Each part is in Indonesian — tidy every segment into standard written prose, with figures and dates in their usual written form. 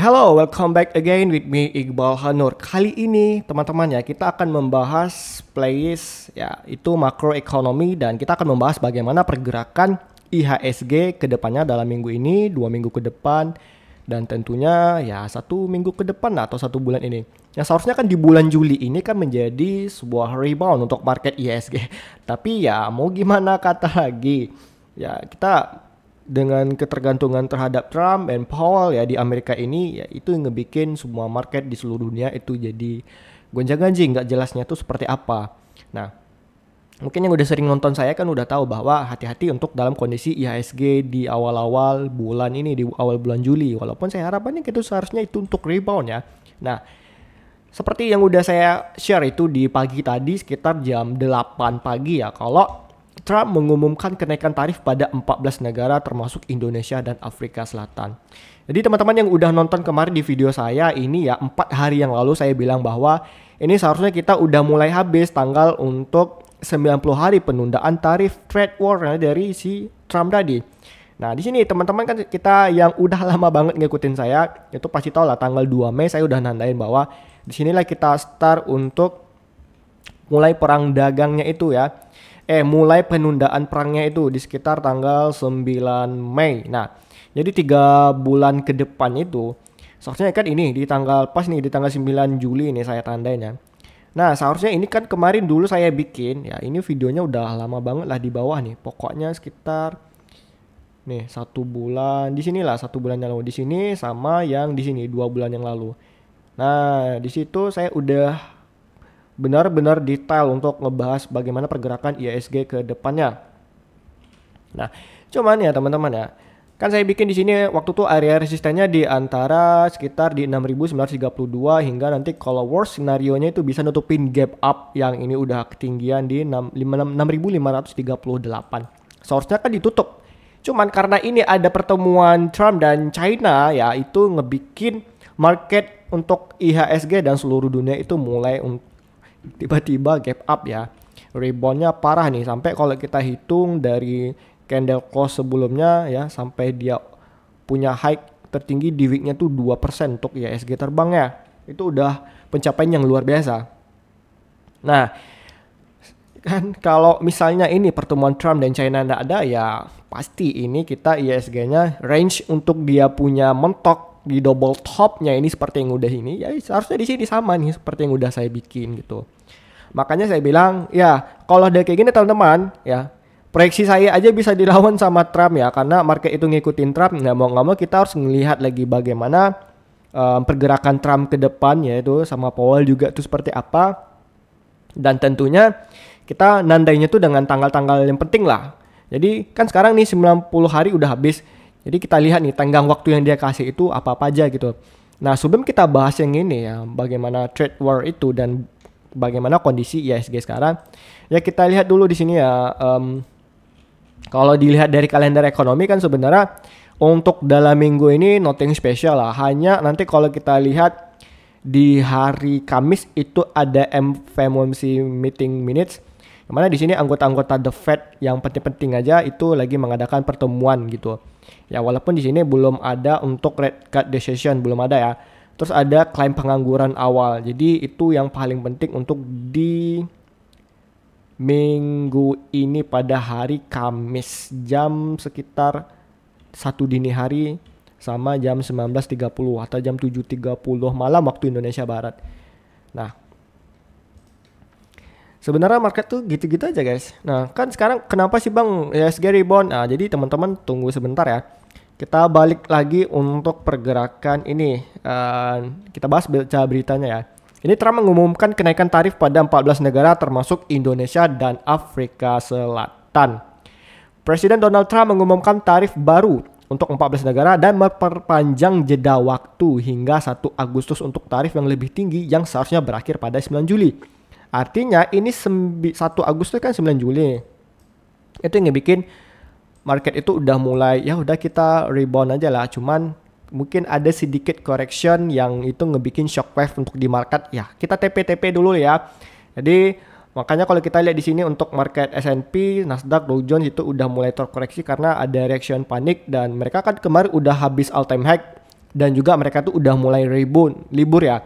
Hello, welcome back again with me Iqbal Hanur. Kali ini teman-teman ya kita akan membahas playlist ya itu makroekonomi dan kita akan membahas bagaimana pergerakan IHSG ke depannya dalam minggu ini, 2 minggu ke depan dan tentunya ya 1 minggu ke depan atau 1 bulan ini. Yang seharusnya kan di bulan Juli ini kan menjadi sebuah rebound untuk market IHSG. Tapi ya mau gimana kata lagi, ya kita dengan ketergantungan terhadap Trump dan Powell ya di Amerika ini ya itu yang ngebikin semua market di seluruh dunia itu jadi gonjang-ganjing, nggak jelasnya tuh seperti apa. Nah, mungkin yang udah sering nonton saya kan udah tahu bahwa hati-hati untuk dalam kondisi IHSG di awal-awal bulan ini, di awal bulan Juli. Walaupun saya harapannya gitu seharusnya itu untuk rebound ya. Nah, seperti yang udah saya share itu di pagi tadi sekitar jam 8 pagi ya, kalau Trump mengumumkan kenaikan tarif pada 14 negara termasuk Indonesia dan Afrika Selatan. Jadi teman-teman yang udah nonton kemarin di video saya ini ya 4 hari yang lalu saya bilang bahwa ini seharusnya kita udah mulai habis tanggal untuk 90 hari penundaan tarif trade war dari si Trump tadi. Nah di sini teman-teman kan kita yang udah lama banget ngikutin saya itu pasti tahu lah tanggal 2 Mei saya udah nandain bahwa disinilah kita start untuk mulai perang dagangnya itu ya. Mulai penundaan perangnya itu di sekitar tanggal 9 Mei. Nah, jadi 3 bulan ke depan itu seharusnya kan ini di tanggal pas nih di tanggal 9 Juli ini saya tandain ya. Nah, seharusnya ini kan kemarin dulu saya bikin ya, ini videonya udah lama banget lah di bawah nih. Pokoknya sekitar nih 1 bulan di sinilah 1 bulan yang lalu di sini sama yang di sini 2 bulan yang lalu. Nah, di situ saya udah benar-benar detail untuk ngebahas bagaimana pergerakan IHSG ke depannya. Nah, cuman ya teman-teman ya, kan saya bikin di sini waktu tuh area resistennya di antara sekitar di 6.932 hingga nanti kalau worst scenario-nya itu bisa nutupin gap up yang ini udah ketinggian di 6.538. Seharusnya kan ditutup. Cuman karena ini ada pertemuan Trump dan China ya itu ngebikin market untuk IHSG dan seluruh dunia itu mulai tiba-tiba gap up ya, reboundnya parah nih sampai kalau kita hitung dari candle close sebelumnya ya sampai dia punya high tertinggi di weeknya tuh 2% untuk IHSG terbangnya itu udah pencapaian yang luar biasa. Nah kan kalau misalnya ini pertemuan Trump dan China nggak ada ya pasti ini kita IHSG-nya range untuk dia punya mentok di double topnya ini seperti yang udah ini ya seharusnya di sini sama nih seperti yang udah saya bikin gitu. Makanya saya bilang ya kalau udah kayak gini teman-teman ya proyeksi saya aja bisa dilawan sama Trump ya karena market itu ngikutin Trump nggak mau kita harus melihat lagi bagaimana pergerakan Trump ke depan yaitu sama Powell juga itu seperti apa dan tentunya kita nandainya tuh dengan tanggal-tanggal yang penting lah. Jadi kan sekarang nih 90 hari udah habis. Jadi kita lihat nih tenggang waktu yang dia kasih itu apa-apa aja gitu. Nah sebelum kita bahas yang ini ya bagaimana trade war itu dan bagaimana kondisi IHSG sekarang. Ya kita lihat dulu di sini ya. Kalau dilihat dari kalender ekonomi kan sebenarnya untuk dalam minggu ini nothing special lah. Hanya nanti kalau kita lihat di hari Kamis itu ada FOMC meeting minutes. Dimana di sini anggota-anggota The Fed yang penting-penting aja itu lagi mengadakan pertemuan gitu. Ya walaupun di sini belum ada untuk rate cut decision belum ada ya. Terus ada klaim pengangguran awal. Jadi itu yang paling penting untuk di minggu ini pada hari Kamis jam sekitar 1 dini hari sama jam 19.30 atau jam 7.30 malam waktu Indonesia Barat. Nah, sebenarnya market tuh gitu-gitu aja guys. Nah kan sekarang kenapa sih bang IHSG rebound? Nah jadi teman-teman tunggu sebentar ya. Kita balik lagi untuk pergerakan ini. Kita bahas beritanya ya. Ini Trump mengumumkan kenaikan tarif pada 14 negara termasuk Indonesia dan Afrika Selatan. Presiden Donald Trump mengumumkan tarif baru untuk 14 negara dan memperpanjang jeda waktu hingga 1 Agustus untuk tarif yang lebih tinggi yang seharusnya berakhir pada 9 Juli. Artinya ini 1 Agustus kan 9 Juli. Itu yang bikin market itu udah mulai ya udah kita rebound aja lah. Cuman mungkin ada sedikit correction yang itu ngebikin shockwave untuk di market. Ya kita TP-TP dulu ya. Jadi makanya kalau kita lihat di sini untuk market S&P, Nasdaq, Dow Jones itu udah mulai terkoreksi karena ada reaction panik dan mereka kan kemarin udah habis all time high dan juga mereka tuh udah mulai libur ya.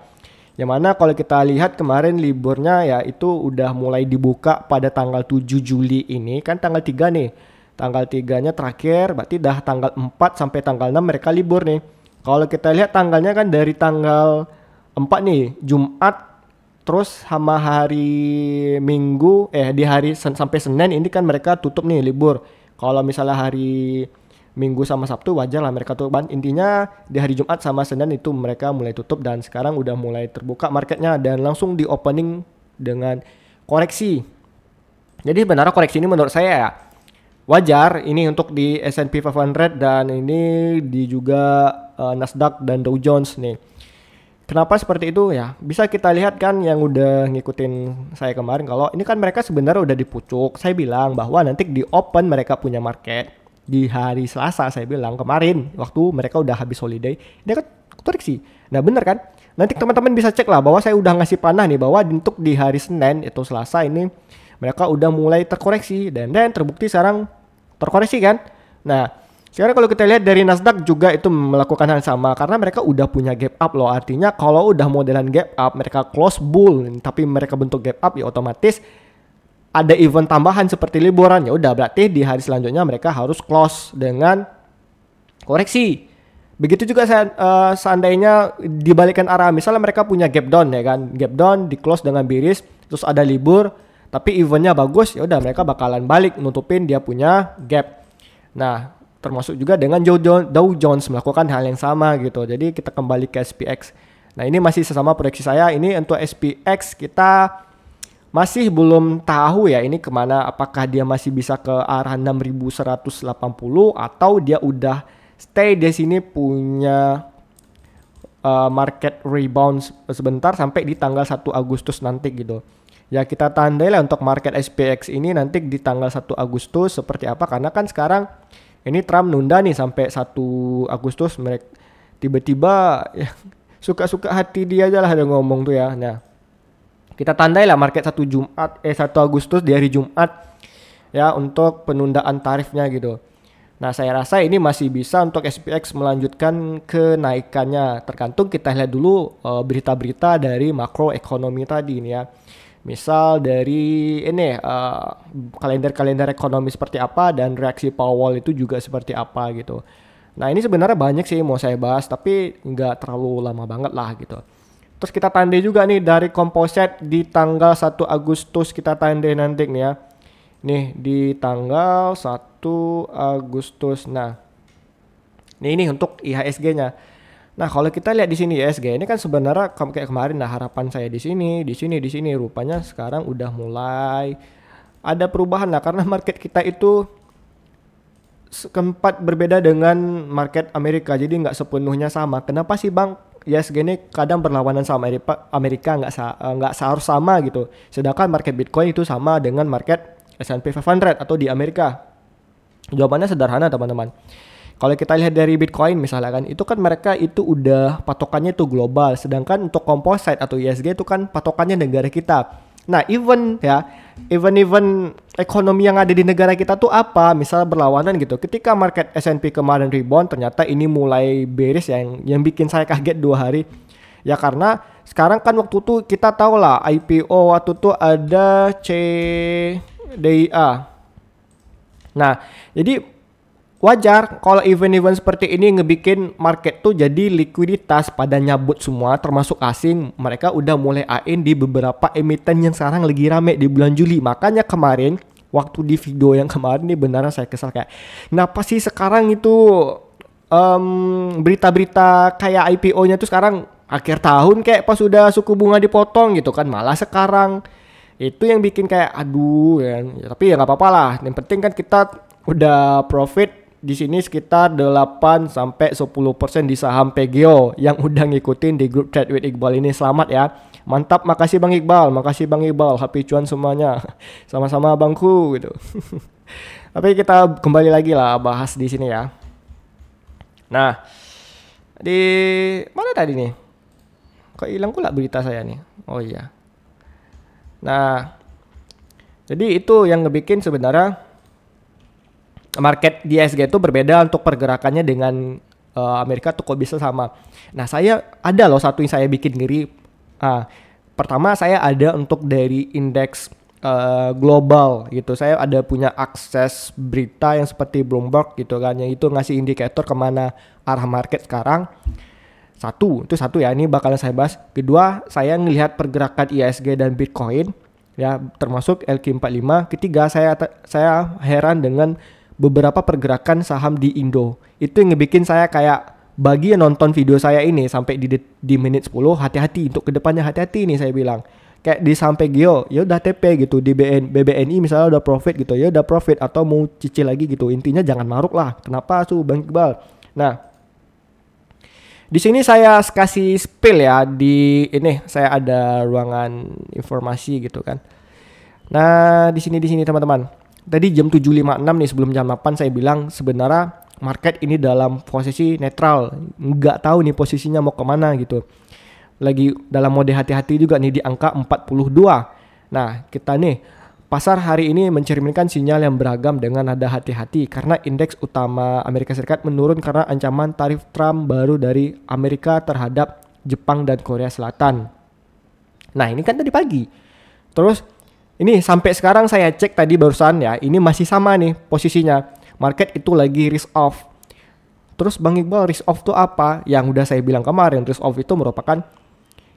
Yang mana kalau kita lihat kemarin liburnya ya itu udah mulai dibuka pada tanggal 7 Juli ini, kan tanggal 3 nih. Tanggal 3-nya terakhir, berarti dah tanggal 4 sampai tanggal 6 mereka libur nih. Kalau kita lihat tanggalnya kan dari tanggal 4 nih, Jumat, terus sama hari Minggu, di hari sampai Senin ini kan mereka tutup nih libur. Kalau misalnya hari Minggu sama Sabtu wajar lah mereka tutup. Intinya di hari Jumat sama Senin itu mereka mulai tutup dan sekarang udah mulai terbuka marketnya dan langsung di opening dengan koreksi. Jadi sebenarnya koreksi ini menurut saya ya wajar ini untuk di S&P 500 dan ini di juga Nasdaq dan Dow Jones nih. Kenapa seperti itu ya? Bisa kita lihat kan yang udah ngikutin saya kemarin kalau ini kan mereka sebenarnya udah dipucuk. Saya bilang bahwa nanti di open mereka punya market di hari Selasa, saya bilang kemarin waktu mereka udah habis holiday dia kan koreksi. Nah bener kan? Nanti teman-teman bisa cek lah bahwa saya udah ngasih panah nih bahwa untuk di hari Senin itu Selasa ini mereka udah mulai terkoreksi dan terbukti sekarang terkoreksi kan. Nah sekarang kalau kita lihat dari Nasdaq juga itu melakukan hal sama karena mereka udah punya gap up loh. Artinya kalau udah modelan gap up mereka close bull tapi mereka bentuk gap up ya otomatis ada event tambahan seperti liburan, ya udah berarti di hari selanjutnya mereka harus close dengan koreksi. Begitu juga seandainya dibalikkan arah, misalnya mereka punya gap down ya kan, gap down di close dengan bearish, terus ada libur, tapi eventnya bagus, ya udah mereka bakalan balik nutupin dia punya gap. Nah, termasuk juga dengan Dow Jones melakukan hal yang sama gitu. Jadi kita kembali ke SPX. Nah ini masih sesama proyeksi saya. Ini untuk SPX kita masih belum tahu ya ini kemana, apakah dia masih bisa ke arah 6180 atau dia udah stay di sini punya market rebound sebentar sampai di tanggal 1 Agustus nanti gitu. Ya kita tandai lah untuk market SPX ini nanti di tanggal 1 Agustus seperti apa, karena kan sekarang ini Trump nunda nih sampai 1 Agustus, mereka tiba-tiba ya, suka-suka hati dia aja lah ada ngomong tuh ya. Nah kita tandai lah market 1 Agustus di hari Jumat ya untuk penundaan tarifnya gitu. Nah saya rasa ini masih bisa untuk SPX melanjutkan kenaikannya. Tergantung kita lihat dulu berita-berita dari makroekonomi tadi ini ya. Misal dari ini kalender-kalender ekonomi seperti apa dan reaksi Powell itu juga seperti apa gitu. Nah ini sebenarnya banyak sih mau saya bahas tapi nggak terlalu lama banget lah gitu. Terus kita tandai juga nih dari composite di tanggal 1 Agustus kita tandai nanti nih ya. Nih di tanggal 1 Agustus. Nah, ini untuk IHSG-nya. Nah, kalau kita lihat di sini IHSG ini kan sebenarnya kayak kemarin lah harapan saya di sini rupanya sekarang udah mulai ada perubahan lah karena market kita itu sempat berbeda dengan market Amerika. Jadi nggak sepenuhnya sama. Kenapa sih Bang? IHSG ini kadang berlawanan sama Amerika nggak seharus sama gitu. Sedangkan market Bitcoin itu sama dengan market S&P 500 atau di Amerika. Jawabannya sederhana teman-teman. Kalau kita lihat dari Bitcoin misalnya kan, itu kan mereka itu udah patokannya itu global. Sedangkan untuk composite atau IHSG itu kan patokannya negara kita. Nah, event ekonomi yang ada di negara kita tuh apa? Misal berlawanan gitu. Ketika market S&P kemarin rebound, ternyata ini mulai bearish yang bikin saya kaget 2 hari. Ya karena sekarang kan waktu itu kita tahu lah IPO waktu itu ada CDIA. Nah, jadi wajar kalau event-event seperti ini ngebikin market tuh jadi likuiditas pada nyabut semua termasuk asing. Mereka udah mulai AIN di beberapa emiten yang sekarang lagi rame di bulan Juli. Makanya kemarin waktu di video yang kemarin nih beneran saya kesal kayak kenapa sih sekarang itu berita-berita kayak IPO-nya tuh sekarang akhir tahun kayak pas udah suku bunga dipotong gitu kan, malah sekarang itu yang bikin kayak aduh ya. Tapi ya nggak apa-apa lah. Yang penting kan kita udah profit di sini sekitar 8 sampai 10% di saham PGO yang udah ngikutin di grup Trade with Iqbal ini. Selamat ya. Mantap, makasih Bang Iqbal, happy cuan semuanya. Sama-sama Bangku gitu. Tapi kita kembali lagi lah bahas di sini ya. Nah, di mana tadi nih? Kok hilang pula berita saya nih? Oh iya. Nah, jadi itu yang ngebikin sebenarnya market di IHSG itu berbeda untuk pergerakannya dengan Amerika tuh kok bisa sama. Nah, saya ada loh satu yang saya bikin ngiri. Pertama saya ada untuk dari indeks global gitu. Saya ada punya akses berita yang seperti Bloomberg gitu kan, yang itu ngasih indikator kemana arah market sekarang. Itu satu ya, ini bakalan saya bahas. Kedua, saya ngelihat pergerakan IHSG dan Bitcoin ya, termasuk LQ45. Ketiga, saya heran dengan beberapa pergerakan saham di Indo. Itu yang ngebikin saya kayak, bagi yang nonton video saya ini sampai di menit 10, hati-hati untuk kedepannya, hati-hati nih saya bilang. Kayak di sampai Gio, ya udah TP gitu, di BBNI misalnya udah profit gitu, ya udah profit atau mau cicil lagi gitu. Intinya jangan maruk lah. Kenapa tuh Bang Iqbal? Nah, di sini saya kasih spill ya, di ini saya ada ruangan informasi gitu kan. Nah, di sini teman-teman. Tadi jam 7.56 nih, sebelum jam 8 saya bilang sebenarnya market ini dalam posisi netral, nggak tahu nih posisinya mau kemana gitu. Lagi dalam mode hati-hati juga nih di angka 42. Nah, kita nih pasar hari ini mencerminkan sinyal yang beragam dengan nada hati-hati karena indeks utama Amerika Serikat menurun karena ancaman tarif Trump baru dari Amerika terhadap Jepang dan Korea Selatan. Nah, ini kan tadi pagi. Terus ini sampai sekarang saya cek tadi barusan ya, ini masih sama nih posisinya. Market itu lagi risk off. Terus Bang Iqbal, risk off itu apa? Yang udah saya bilang kemarin, risk off itu merupakan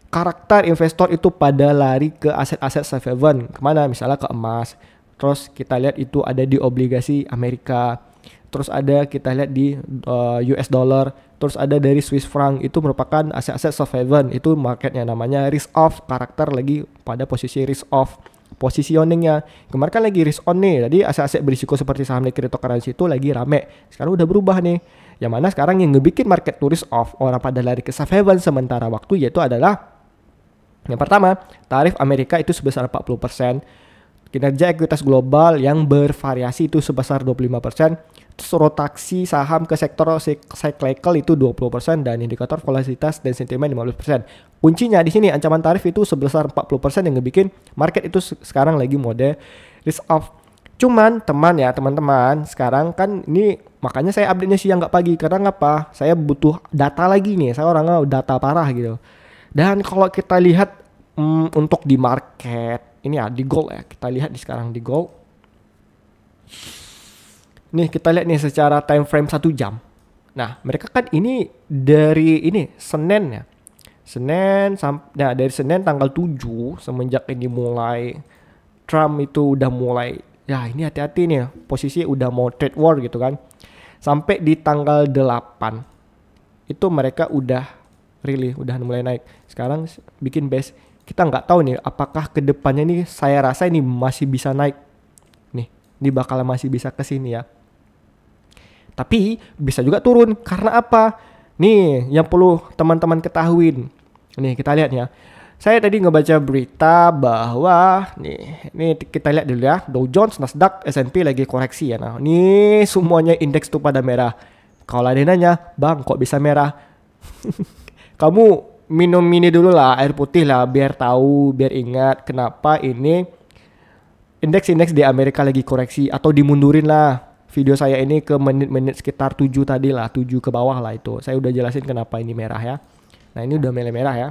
karakter investor itu pada lari ke aset-aset safe haven. Kemana? Misalnya ke emas. Terus kita lihat itu ada di obligasi Amerika. Terus ada kita lihat di US dollar. Terus ada dari Swiss franc. Itu merupakan aset-aset safe haven. Itu marketnya namanya risk off. Karakter lagi pada posisi risk off. Positioningnya kemarin kan lagi risk on nih. Jadi aset-aset berisiko seperti saham cryptocurrency itu lagi rame. Sekarang udah berubah nih. Yang mana sekarang yang ngebikin market to risk off, orang pada lari ke safe haven sementara waktu, yaitu adalah yang pertama, tarif Amerika itu sebesar 40%, kinerja ekuitas global yang bervariasi itu sebesar 25%, terus rotasi saham ke sektor cyclical itu 20%, dan indikator volatilitas dan sentimen 15%. Kuncinya di sini ancaman tarif itu sebesar 40% yang ngebikin market itu sekarang lagi mode risk off. Cuman teman-teman, sekarang kan ini makanya saya update-nya siang nggak pagi, karena ngapa? Saya butuh data lagi nih, saya orangnya data parah gitu. Dan kalau kita lihat untuk di market, ini ya di gold ya, kita lihat di sekarang di gold. Nih kita lihat nih secara time frame 1 jam. Nah mereka kan ini dari ini Senin ya. Nah dari Senin tanggal 7 semenjak ini mulai Trump itu udah mulai, ya ini hati-hati nih posisi udah mau trade war gitu kan. Sampai di tanggal 8 itu mereka udah mulai naik. Sekarang bikin base, kita nggak tahu nih apakah kedepannya nih, saya rasa ini masih bisa naik nih, ini bakal masih bisa ke sini ya, tapi bisa juga turun. Karena apa nih yang perlu teman-teman ketahuin nih, kita lihat ya. Saya tadi ngebaca berita bahwa nih kita lihat dulu ya, Dow Jones, Nasdaq, S&P lagi koreksi ya. Nah ini semuanya indeks tuh pada merah. Kalau ada yang nanya, Bang kok bisa merah? Kamu minum ini dulu lah, air putih lah, biar tahu, biar ingat kenapa ini indeks-indeks di Amerika lagi koreksi, atau dimundurin lah video saya ini ke menit-menit sekitar 7 tadi lah, 7 ke bawah lah itu. Saya udah jelasin kenapa ini merah ya. Nah ini udah merah ya.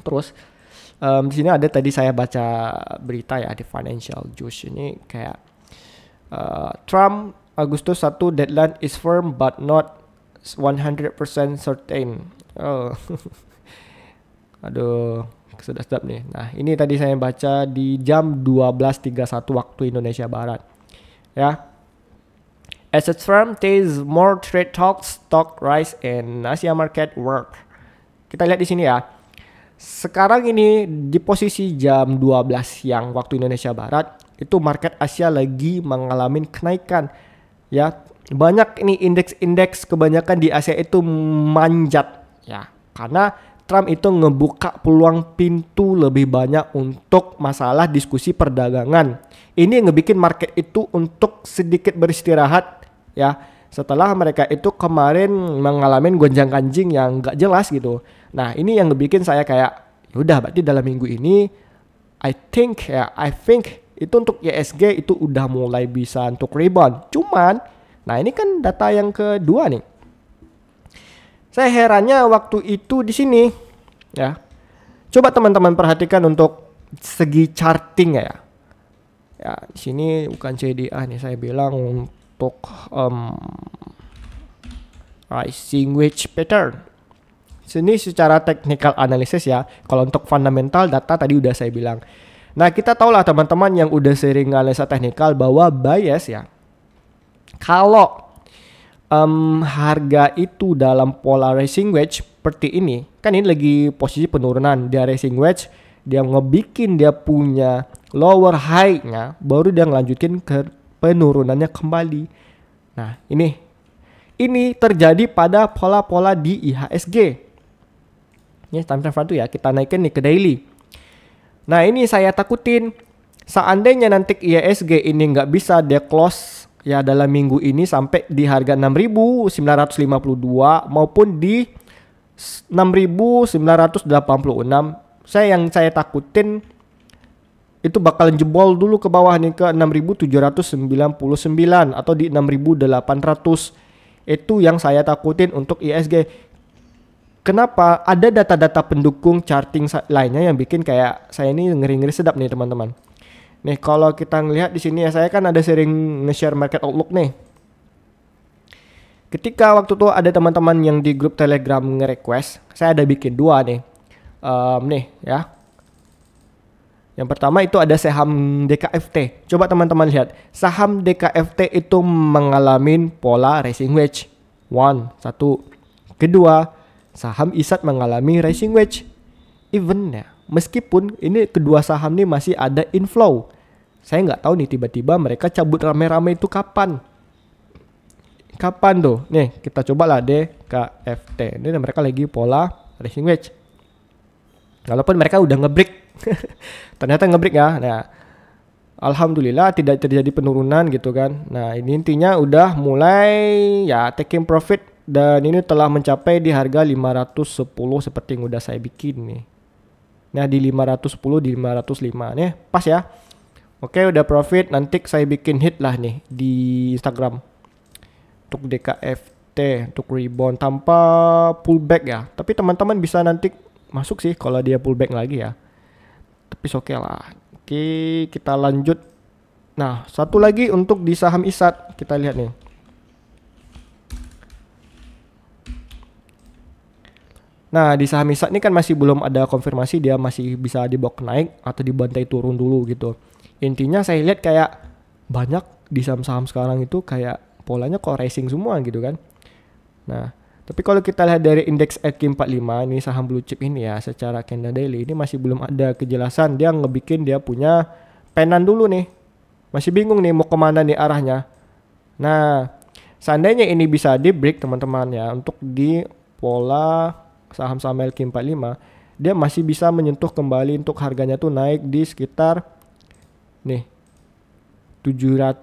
Terus di sini ada tadi saya baca berita ya di Financial Juice ini kayak Trump Agustus 1 deadline is firm but not 100% certain. Oh. Aduh, sudah sedap nih. Nah, ini tadi saya baca di jam 12.31 waktu Indonesia Barat. Ya. As a Trump takes more trade talks, stock rise and Asia market work. Kita lihat di sini ya. Sekarang ini di posisi jam 12 siang waktu Indonesia Barat, itu market Asia lagi mengalami kenaikan. Ya, banyak ini indeks-indeks kebanyakan di Asia itu manjat ya, karena Trump itu ngebuka peluang pintu lebih banyak untuk masalah diskusi perdagangan. Ini yang ngebikin market itu untuk sedikit beristirahat ya, setelah mereka itu kemarin mengalami gonjang-ganjing yang gak jelas gitu. Nah ini yang ngebikin saya kayak yaudah berarti dalam minggu ini I think itu untuk IHSG itu udah mulai bisa untuk rebound. Cuman nah ini kan data yang kedua nih. Saya herannya waktu itu di sini ya. Coba teman-teman perhatikan untuk segi charting ya. Ya, di sini bukan CDA nih, saya bilang untuk rising wedge pattern. Sini secara technical analysis ya. Kalau untuk fundamental data tadi udah saya bilang. Nah, kita tahu lah teman-teman yang udah sering analisa teknikal bahwa bias ya. Kalau harga itu dalam pola rising wedge seperti ini, kan ini lagi posisi penurunan, dia rising wedge, dia ngebikin dia punya lower high-nya, baru dia ngelanjutin ke penurunannya kembali. Nah, ini terjadi pada pola-pola di IHSG. Ini time frame itu ya, kita naikin nih ke daily. Nah, ini saya takutin seandainya nanti IHSG ini nggak bisa dia close ya dalam minggu ini sampai di harga 6.952 maupun di 6.986, yang saya takutin itu bakalan jebol dulu ke bawah nih ke 6.799 atau di 6.800. Itu yang saya takutin untuk IHSG. Kenapa? Ada data-data pendukung charting lainnya yang bikin kayak saya ini ngeri-ngeri sedap nih teman-teman. Nih kalau kita ngelihat di sini ya, saya kan ada sering nge-share market outlook nih. Ketika waktu itu ada teman-teman yang di grup Telegram nge-request, saya ada bikin dua nih. Nih ya. Yang pertama itu ada saham DKFT. Coba teman-teman lihat, saham DKFT itu mengalami pola rising wedge. Satu. Kedua, saham ISAT mengalami rising wedge. Even ya, meskipun ini kedua saham ini masih ada inflow. Saya nggak tahu nih tiba-tiba mereka cabut rame-rame itu kapan. Kapan tuh? Nih kita coba lah DKFT. Ini mereka lagi pola rising wedge. Walaupun mereka udah ngebreak. Ternyata ngebreak ya. Nah, alhamdulillah tidak terjadi penurunan gitu kan. Nah, ini intinya udah mulai ya taking profit. Dan ini telah mencapai di harga 510 seperti yang udah saya bikin nih. Nah di 510 di 505 nih pas ya. Oke udah profit, nanti saya bikin hit lah nih di Instagram. Untuk DKFT, untuk rebound tanpa pullback ya. Tapi teman-teman bisa nanti masuk sih kalau dia pullback lagi ya. Tapi oke lah. Oke kita lanjut. Nah satu lagi untuk di saham ISAT kita lihat nih. Nah di saham ISAT ini kan masih belum ada konfirmasi dia masih bisa dibawa naik atau dibantai turun dulu gitu. Intinya saya lihat kayak banyak di saham-saham sekarang itu kayak polanya kok racing semua gitu kan. Nah tapi kalau kita lihat dari indeks LQ45 ini saham blue chip ini ya secara candle daily ini masih belum ada kejelasan. Dia ngebikin dia punya penan dulu nih. Masih bingung nih mau kemana nih arahnya. Nah seandainya ini bisa di break teman-teman ya untuk di pola saham-saham LQ45 dia masih bisa menyentuh kembali untuk harganya tuh naik di sekitar nih 780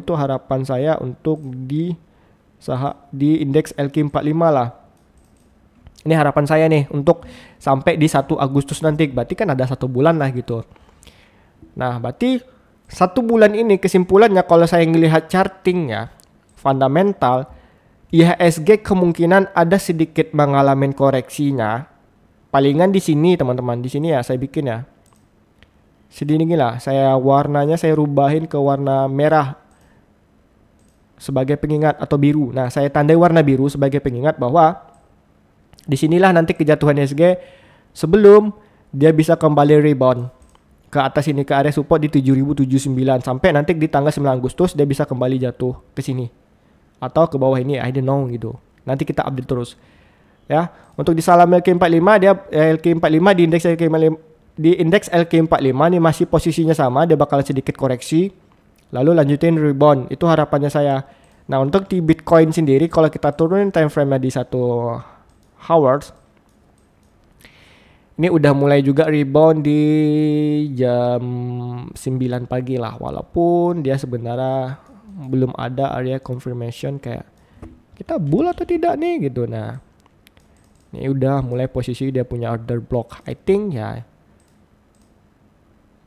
itu harapan saya untuk di indeks LQ45 lah. Ini harapan saya nih untuk sampai di 1 Agustus nanti. Berarti kan ada 1 bulan lah gitu. Nah berarti 1 bulan ini kesimpulannya kalau saya ngelihat charting ya fundamental IHSG kemungkinan ada sedikit mengalami koreksinya. Palingan di sini teman-teman, di sini ya saya bikin ya. Sedini lah, warnanya saya rubahin ke warna merah sebagai pengingat atau biru. Nah, saya tandai warna biru sebagai pengingat bahwa disinilah nanti kejatuhan IHSG sebelum dia bisa kembali rebound ke atas ini ke area support di 7.079 sampai nanti di tanggal 9 Agustus dia bisa kembali jatuh ke sini. Atau ke bawah ini, I don't know gitu. Nanti kita update terus. Ya, untuk di saham LQ45 dia LQ45 di indeks LQ45 di indeks LQ45 nih masih posisinya sama, dia bakal sedikit koreksi lalu lanjutin rebound. Itu harapannya saya. Nah, untuk di Bitcoin sendiri kalau kita turunin time frame-nya di 1 hours ini udah mulai juga rebound di jam 9 pagi lah walaupun dia sebenarnya belum ada area confirmation kayak kita bull atau tidak nih gitu. Nah ini udah mulai posisi dia punya order block. I think ya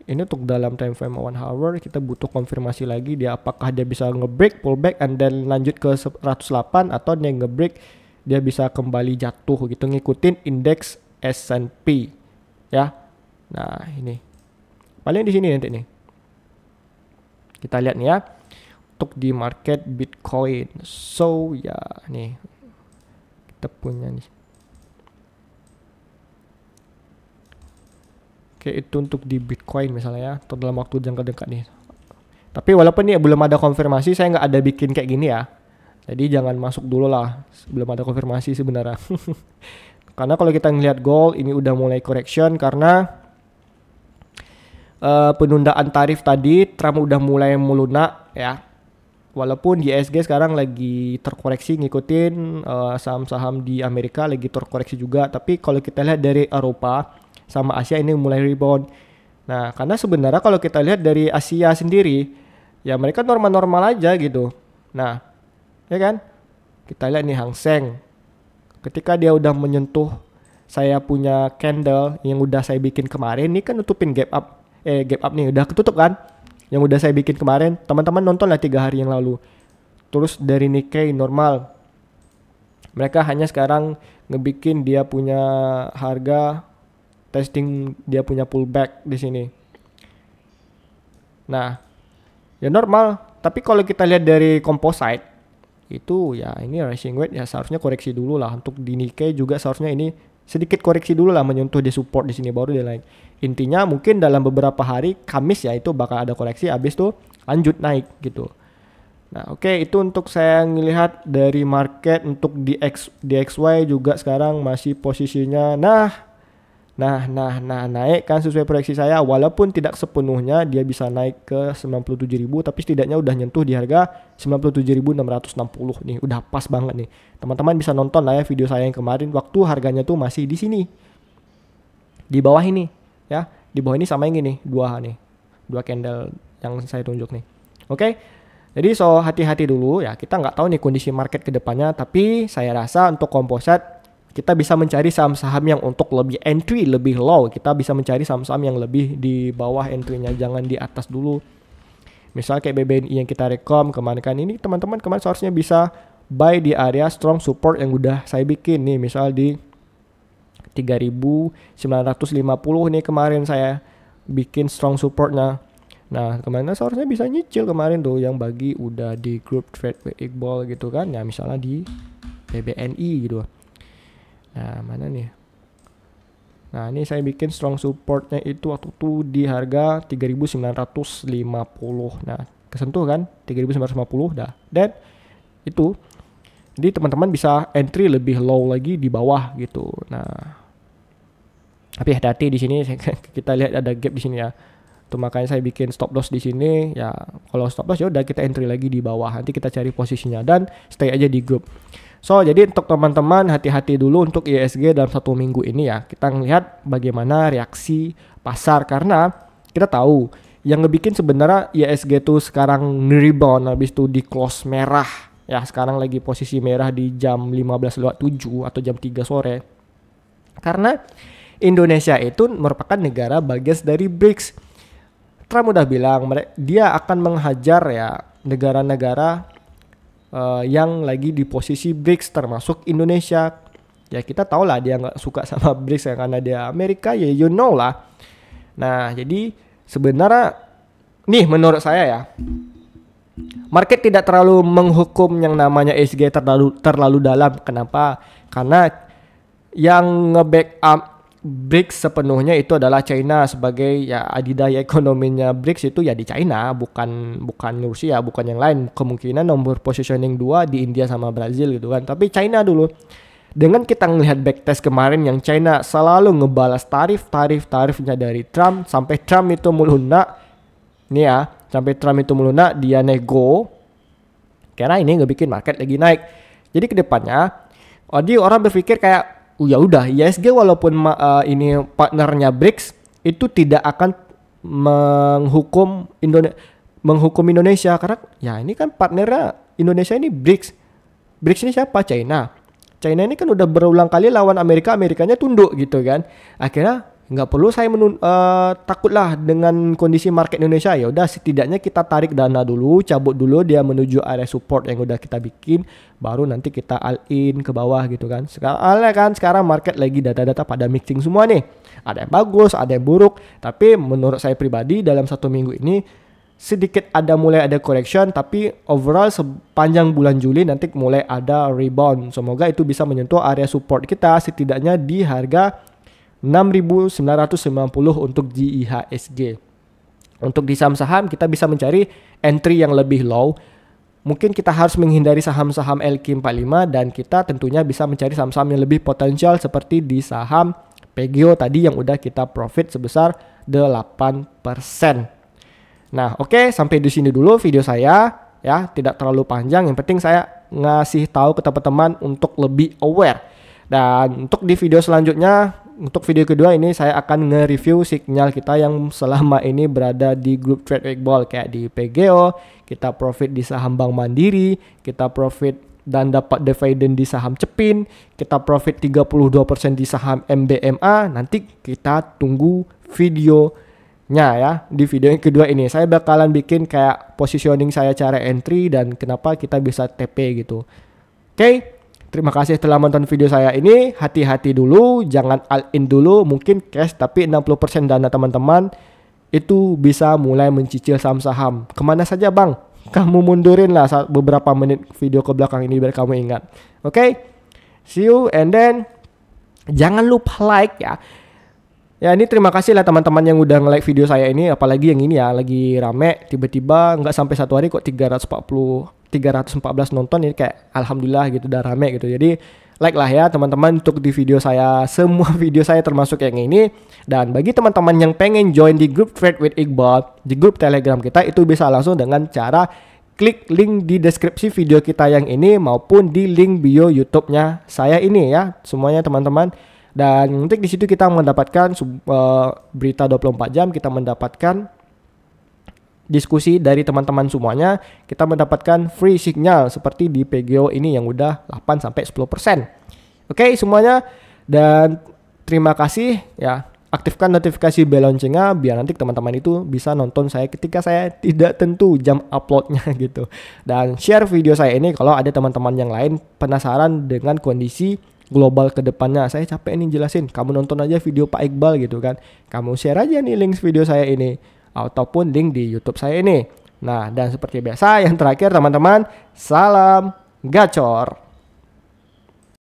ini untuk dalam time frame 1 hour kita butuh konfirmasi lagi dia apakah dia bisa ngebreak pullback and then lanjut ke 108 atau dia ngebreak dia bisa kembali jatuh gitu ngikutin indeks S&P ya. Nah, ini. Paling di sini nanti nih. Kita lihat nih ya. Untuk di market Bitcoin. So, ya nih. Kita punya nih. Oke, itu untuk di Bitcoin misalnya ya. Atau dalam waktu jangka dekat nih. Tapi walaupun nih belum ada konfirmasi, saya nggak ada bikin kayak gini ya. Jadi jangan masuk dulu lah. Belum ada konfirmasi sebenarnya. Karena kalau kita ngelihat gold, ini udah mulai correction karena penundaan tarif tadi Trump udah mulai melunak ya. Walaupun di IHSG sekarang lagi terkoreksi ngikutin saham-saham di Amerika lagi terkoreksi juga, tapi kalau kita lihat dari Eropa sama Asia ini mulai rebound. Nah, karena sebenarnya kalau kita lihat dari Asia sendiri ya mereka normal-normal aja gitu. Nah, ya kan? Kita lihat nih Hang Seng. Ketika dia udah menyentuh saya punya candle yang udah saya bikin kemarin, ini kan nutupin gap up nih udah ketutup kan, yang udah saya bikin kemarin, teman-teman nonton lah 3 hari yang lalu. Terus dari Nikkei normal, mereka hanya sekarang ngebikin dia punya harga testing, dia punya pullback di sini. Nah, ya normal. Tapi kalau kita lihat dari composite itu ya ini rising wedge ya seharusnya koreksi dulu lah. Untuk di Nikkei juga seharusnya ini sedikit koreksi dulu lah, menyentuh di support di sini baru dia naik. Intinya mungkin dalam beberapa hari Kamis ya itu bakal ada koreksi, habis tuh lanjut naik gitu. Nah, oke, itu untuk saya melihat dari market. Untuk di DXY juga sekarang masih posisinya naik kan sesuai proyeksi saya, walaupun tidak sepenuhnya dia bisa naik ke 97.000, tapi setidaknya udah nyentuh di harga 97.660 nih, udah pas banget nih. Teman-teman bisa nonton lah ya video saya yang kemarin waktu harganya tuh masih di sini. Di bawah ini ya, di bawah ini sama yang ini, dua candle yang saya tunjuk nih. Oke. Jadi hati-hati dulu ya, kita nggak tahu nih kondisi market ke depannya, tapi saya rasa untuk composite kita bisa mencari saham-saham yang untuk lebih entry, lebih low. Kita bisa mencari saham-saham yang lebih di bawah entry-nya, jangan di atas dulu. Misal kayak BBNI yang kita rekom kemarin kan, ini teman-teman kemarin seharusnya bisa buy di area strong support yang udah saya bikin nih. Misal di 3.950 nih kemarin saya bikin strong supportnya. Nah, kemarin seharusnya bisa nyicil kemarin tuh yang bagi udah di grup trade with Iqbal gitu kan. Ya misalnya di BBNI gitu. Nah, mana nih? Nah, ini saya bikin strong supportnya itu waktu itu di harga 3.950. Nah, kesentuh kan 3.950 dah. Dan itu jadi teman-teman bisa entry lebih low lagi di bawah gitu. Nah, tapi hati-hati di sini kita lihat ada gap di sini ya. Tuh makanya saya bikin stop loss di sini ya. Kalau stop loss ya udah kita entry lagi di bawah. Nanti kita cari posisinya dan stay aja di grup. So, jadi untuk teman-teman hati-hati dulu untuk IHSG dalam 1 minggu ini ya. Kita ngelihat bagaimana reaksi pasar karena kita tahu yang ngebikin sebenarnya IHSG tuh sekarang rebound habis itu di close merah. Ya, sekarang lagi posisi merah di jam 15.07 atau jam 3 sore. Karena Indonesia itu merupakan negara bagian dari BRICS. Trump udah bilang dia akan menghajar ya negara-negara yang lagi di posisi BRICS termasuk Indonesia. Ya kita tahu lah dia nggak suka sama BRICS ya, karena dia Amerika ya you know lah. Nah jadi sebenarnya nih menurut saya ya market tidak terlalu menghukum yang namanya IHSG terlalu dalam. Kenapa? Karena yang nge-backup BRICS sepenuhnya itu adalah China sebagai ya adidaya ekonominya BRICS itu ya di China, bukan Rusia, bukan yang lain. Kemungkinan nomor positioning 2 di India sama Brazil gitu kan. Tapi China dulu. Dengan kita ngelihat backtest kemarin yang China selalu ngebalas tarifnya dari Trump sampai Trump itu melunak. Nih ya, sampai Trump itu melunak dia nego. Karena ini ngebikin market lagi naik. Jadi kedepannya orang berpikir kayak ya udah IHSG walaupun ini partnernya BRICS itu tidak akan menghukum Indonesia karena ya ini kan partnernya Indonesia ini BRICS. BRICS ini siapa? China ini kan udah berulang kali lawan Amerikanya tunduk gitu kan. Akhirnya nggak perlu saya takutlah dengan kondisi market Indonesia. Ya udah, setidaknya kita tarik dana dulu, cabut dulu dia menuju area support yang udah kita bikin, baru nanti kita all in ke bawah gitu kan. Sekarang market lagi data-data pada mixing semua nih. Ada yang bagus, ada yang buruk, tapi menurut saya pribadi dalam 1 minggu ini sedikit mulai ada correction, tapi overall sepanjang bulan Juli nanti mulai ada rebound. Semoga itu bisa menyentuh area support kita setidaknya di harga 6.990 untuk di IHSG. Untuk di saham-saham kita bisa mencari entry yang lebih low. Mungkin kita harus menghindari saham-saham LQ45 dan kita tentunya bisa mencari saham-saham yang lebih potensial seperti di saham PGO tadi yang udah kita profit sebesar 8%. Nah, oke, sampai di sini dulu video saya ya, tidak terlalu panjang. Yang penting saya ngasih tahu ke teman-teman untuk lebih aware. Dan untuk di video selanjutnya, untuk video kedua ini saya akan nge-review signal kita yang selama ini berada di grup trade Iqbal, kayak di PGO, kita profit di saham Bank Mandiri, kita profit dan dapat dividen di saham Cepin, kita profit 32% di saham MBMA. Nanti kita tunggu videonya ya. Di video yang kedua ini saya bakalan bikin kayak positioning saya cara entry dan kenapa kita bisa TP gitu. Oke. Terima kasih telah menonton video saya ini. Hati-hati dulu, jangan all in dulu, mungkin cash tapi 60% dana teman-teman itu bisa mulai mencicil saham-saham. Kemana saja bang? Kamu mundurin lah beberapa menit video ke belakang ini biar kamu ingat. Oke? See you and then jangan lupa like ya. Ya ini terima kasih lah teman-teman yang udah nge-like video saya ini, apalagi yang ini ya lagi rame, tiba-tiba nggak sampai 1 hari kok 314 nonton, ini kayak alhamdulillah gitu, udah rame gitu. Jadi like lah ya teman-teman untuk di video saya, semua video saya termasuk yang ini. Dan bagi teman-teman yang pengen join di grup Trade with Iqbal, di grup Telegram kita, itu bisa langsung dengan cara klik link di deskripsi video kita yang ini maupun di link bio YouTube-nya saya ini ya, semuanya teman-teman. Dan nanti di situ kita mendapatkan berita 24 jam, kita mendapatkan diskusi dari teman-teman semuanya, kita mendapatkan free signal seperti di PGO ini yang udah 8-10%. Oke semuanya, dan terima kasih ya. Aktifkan notifikasi bell loncengnya biar nanti teman-teman itu bisa nonton saya ketika saya tidak tentu jam uploadnya gitu. Dan share video saya ini kalau ada teman-teman yang lain penasaran dengan kondisi global ke depannya. Saya capek nih jelasin, kamu nonton aja video Pak Iqbal gitu kan. Kamu share aja nih link video saya ini ataupun link di YouTube saya ini. Nah, dan seperti biasa yang terakhir teman-teman, salam gacor.